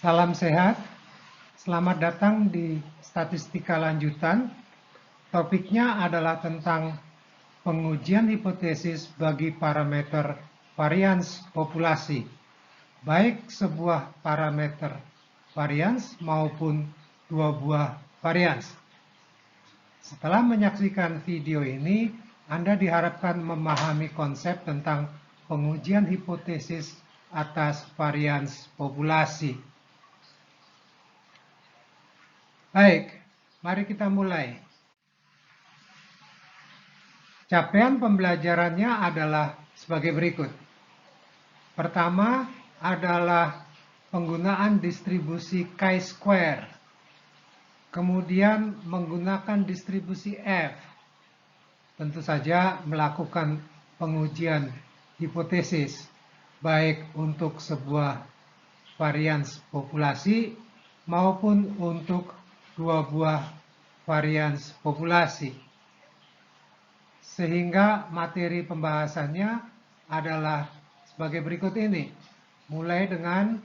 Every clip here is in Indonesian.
Salam sehat, selamat datang di statistika lanjutan. Topiknya adalah tentang pengujian hipotesis bagi parameter varians populasi, baik sebuah parameter varians maupun dua buah varians. Setelah menyaksikan video ini, Anda diharapkan memahami konsep tentang pengujian hipotesis atas varians populasi. Baik, mari kita mulai. Capaian pembelajarannya adalah sebagai berikut. Pertama adalah penggunaan distribusi chi-square. Kemudian menggunakan distribusi F. Tentu saja melakukan pengujian hipotesis, baik untuk sebuah varians populasi maupun untuk dua buah varians populasi. Sehingga materi pembahasannya adalah sebagai berikut ini. Mulai dengan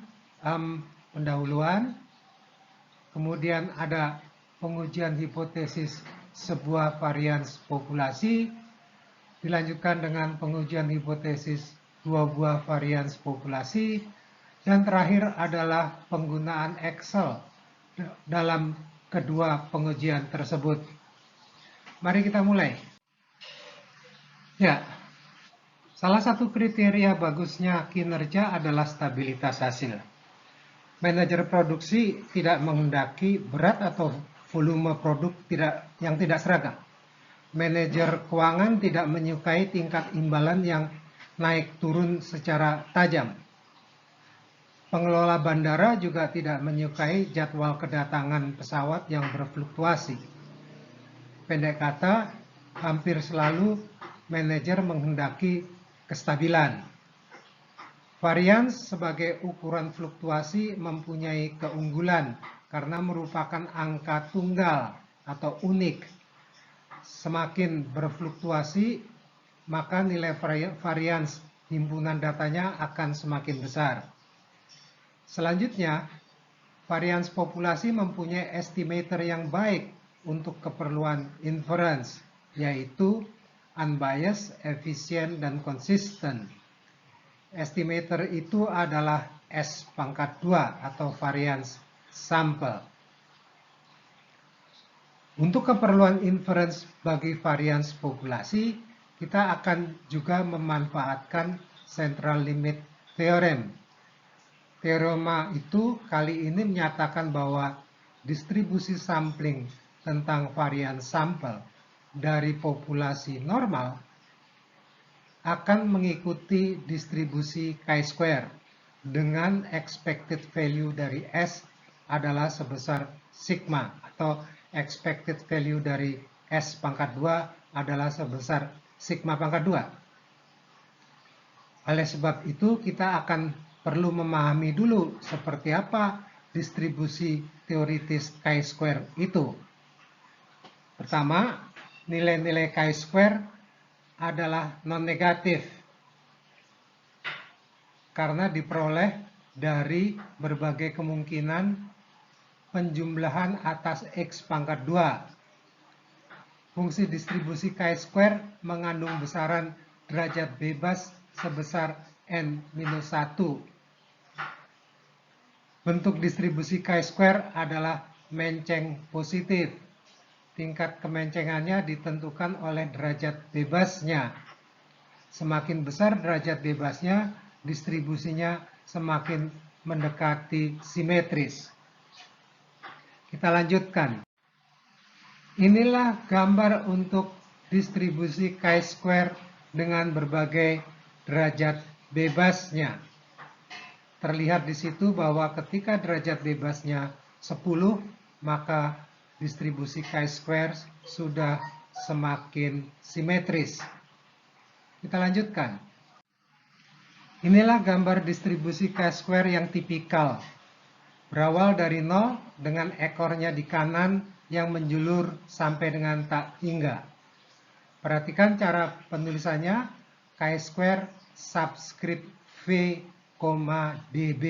pendahuluan, kemudian ada pengujian hipotesis sebuah varians populasi, dilanjutkan dengan pengujian hipotesis dua buah varians populasi, dan terakhir adalah penggunaan Excel dalam kedua pengujian tersebut. Mari kita mulai. Ya, salah satu kriteria bagusnya kinerja adalah stabilitas hasil. Manajer produksi tidak menghendaki berat atau volume produk yang tidak seragam. Manajer keuangan tidak menyukai tingkat imbalan yang naik turun secara tajam. Pengelola bandara juga tidak menyukai jadwal kedatangan pesawat yang berfluktuasi. Pendek kata, hampir selalu manajer menghendaki kestabilan. Varians sebagai ukuran fluktuasi mempunyai keunggulan karena merupakan angka tunggal atau unik. Semakin berfluktuasi, maka nilai varians himpunan datanya akan semakin besar. Selanjutnya, varians populasi mempunyai estimator yang baik untuk keperluan inference, yaitu unbiased, efisien, dan konsisten. Estimator itu adalah S⁻2 atau varians sampel. Untuk keperluan inference bagi varians populasi, kita akan juga memanfaatkan central limit theorem. Teorema itu kali ini menyatakan bahwa distribusi sampling tentang varians sampel dari populasi normal akan mengikuti distribusi chi-square dengan expected value dari S adalah sebesar sigma atau expected value dari S⁻2 adalah sebesar sigma pangkat 2. Oleh sebab itu kita akan perlu memahami dulu seperti apa distribusi teoritis chi-square itu. Pertama, nilai-nilai chi-square adalah non-negatif karena diperoleh dari berbagai kemungkinan penjumlahan atas X⁻2. Fungsi distribusi chi-square mengandung besaran derajat bebas sebesar N-1. Bentuk distribusi chi-square adalah menceng positif. Tingkat kemencengannya ditentukan oleh derajat bebasnya. Semakin besar derajat bebasnya, distribusinya semakin mendekati simetris. Kita lanjutkan. Inilah gambar untuk distribusi chi-square dengan berbagai derajat bebasnya. Terlihat di situ bahwa ketika derajat bebasnya 10, maka distribusi chi-square sudah semakin simetris. Kita lanjutkan. Inilah gambar distribusi chi-square yang tipikal. Berawal dari 0 dengan ekornya di kanan yang menjulur sampai dengan tak hingga. Perhatikan cara penulisannya, chi-square subscript V, dB.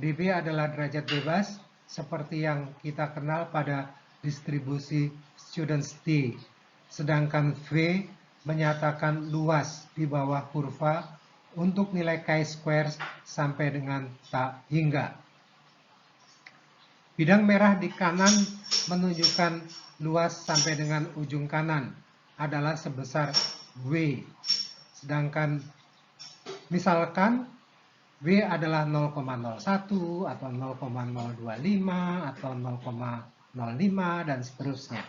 dB adalah derajat bebas seperti yang kita kenal pada distribusi students D. Sedangkan V menyatakan luas di bawah kurva untuk nilai chi-square sampai dengan tak hingga. Bidang merah di kanan menunjukkan luas sampai dengan ujung kanan adalah sebesar W. Sedangkan misalkan W adalah 0,01 atau 0,025 atau 0,05 dan seterusnya.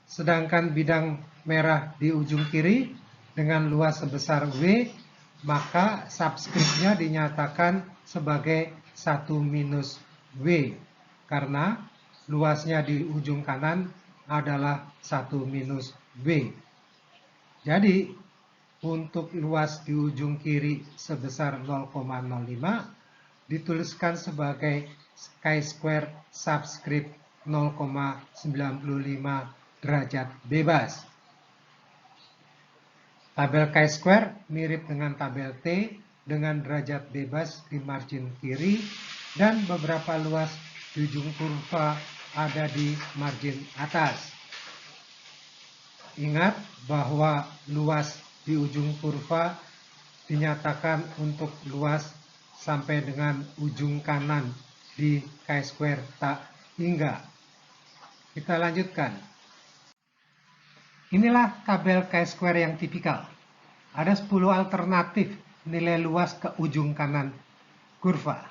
Sedangkan bidang merah di ujung kiri dengan luas sebesar W, maka subskripnya dinyatakan sebagai 1 minus W karena luasnya di ujung kanan adalah 1 minus W. Jadi untuk luas di ujung kiri sebesar 0,05 dituliskan sebagai chi-square subskrip 0,95 derajat bebas. Tabel chi-square mirip dengan tabel T dengan derajat bebas di margin kiri dan beberapa luas di ujung kurva ada di margin atas. Ingat bahwa luas di ujung kurva dinyatakan untuk luas sampai dengan ujung kanan di chi-square tak hingga. Kita lanjutkan. Inilah tabel chi-square yang tipikal. Ada 10 alternatif nilai luas ke ujung kanan kurva.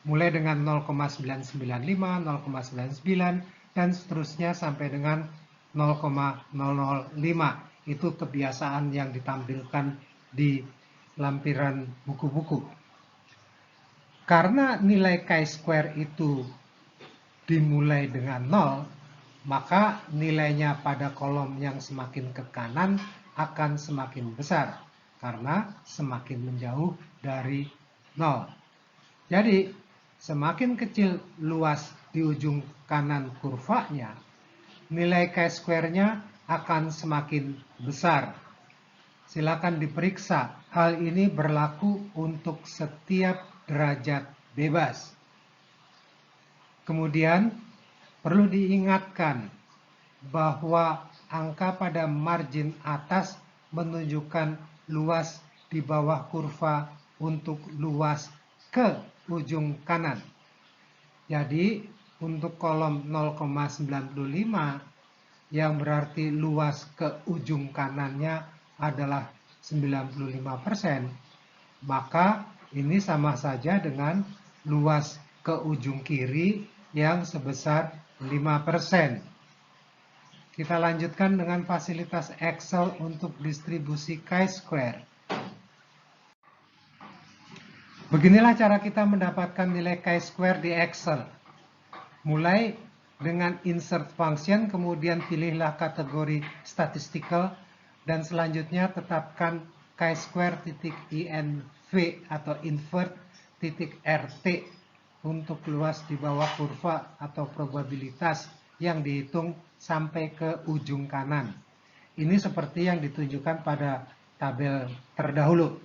Mulai dengan 0,995, 0,99, dan seterusnya sampai dengan 0,005. Itu kebiasaan yang ditampilkan di lampiran buku-buku. Karena nilai chi-square itu dimulai dengan 0, maka nilainya pada kolom yang semakin ke kanan akan semakin besar karena semakin menjauh dari 0. Jadi semakin kecil luas di ujung kanan kurvanya, nilai chi-square-nya akan semakin besar. Silakan diperiksa. Hal ini berlaku untuk setiap derajat bebas. Kemudian perlu diingatkan bahwa angka pada margin atas menunjukkan luas di bawah kurva untuk luas ke ujung kanan. Jadi untuk kolom 0,95 yang berarti luas ke ujung kanannya adalah 95%, maka ini sama saja dengan luas ke ujung kiri yang sebesar 5%. Kita lanjutkan dengan fasilitas Excel untuk distribusi chi-square. Beginilah cara kita mendapatkan nilai chi-square di Excel. Mulai dengan insert function, kemudian pilihlah kategori statistical, dan selanjutnya tetapkan chi-square .inv atau invert .rt untuk luas di bawah kurva atau probabilitas yang dihitung sampai ke ujung kanan. Ini seperti yang ditunjukkan pada tabel terdahulu.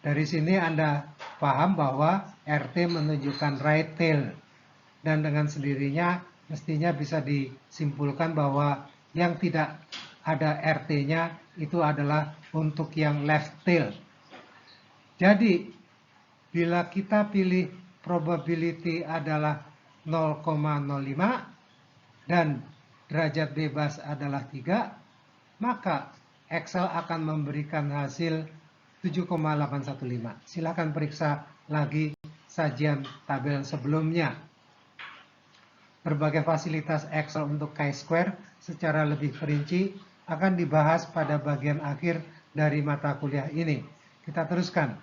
Dari sini Anda paham bahwa RT menunjukkan right tail, dan dengan sendirinya mestinya bisa disimpulkan bahwa yang tidak ada RT-nya itu adalah untuk yang left tail. Jadi bila kita pilih probability adalah 0,05 dan derajat bebas adalah 3, maka Excel akan memberikan hasil 7,815. Silakan periksa lagi sajian tabel sebelumnya. Berbagai fasilitas Excel untuk chi-square secara lebih perinci akan dibahas pada bagian akhir dari mata kuliah ini. Kita teruskan.